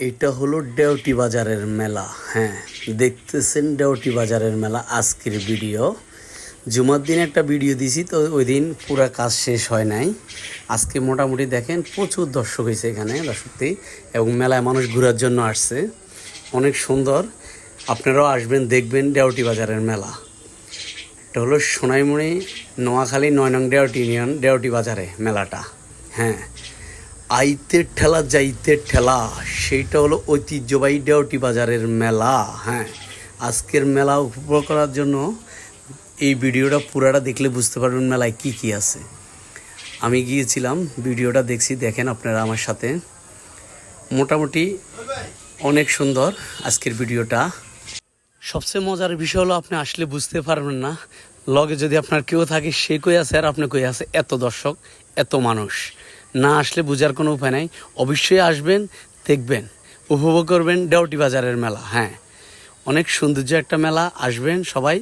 এটা হলো ডেউটি বাজারের মেলা। হ্যাঁ, দেখতেছেন ডেউটি বাজারের মেলা। আজকের ভিডিও জুমার দিন একটা ভিডিও দিছি, তো ওই দিন পুরো কাজ শেষ হয় নাই। আজকে মোটামুটি দেখেন প্রচুর দর্শক হয়েছে এখানে দর্শকতেই, এবং মেলায় মানুষ ঘোরার জন্য আসছে। অনেক সুন্দর, আপনারাও আসবেন দেখবেন ডেউটি বাজারের মেলা। এটা হলো সোনাইমুড়ি নোয়াখালী ৯ নং ডেউটি ইউনিয়ন ডেউটি বাজারে মেলাটা। হ্যাঁ, আইতের ঠেলা যাইতের ঠেলা, সেইটা হলো ঐতিহ্যবাহী ডেউটি বাজারের মেলা। হ্যাঁ, আজকের মেলা উপভোগ করার জন্য এই ভিডিওটা পুরাটা দেখলে বুঝতে পারবেন মেলায় কি কি আছে। আমি গিয়েছিলাম, ভিডিওটা দেখছি, দেখেন আপনারা আমার সাথে। মোটামুটি অনেক সুন্দর আজকের ভিডিওটা। সবচেয়ে মজার বিষয় হলো আপনি আসলে বুঝতে পারবেন না, লগে যদি আপনার কেউ থাকে সে কই আছে আর আপনি কই আছে। এত দর্শক, এত মানুষ, না আসলে বোঝার কোনো উপায় নাই। অবশ্যই আসবেন, দেখবেন, উপভোগ করবেন ডেউটি বাজারের মেলা। হ্যাঁ, অনেক সৌন্দর্য একটা মেলা, আসবেন সবাই।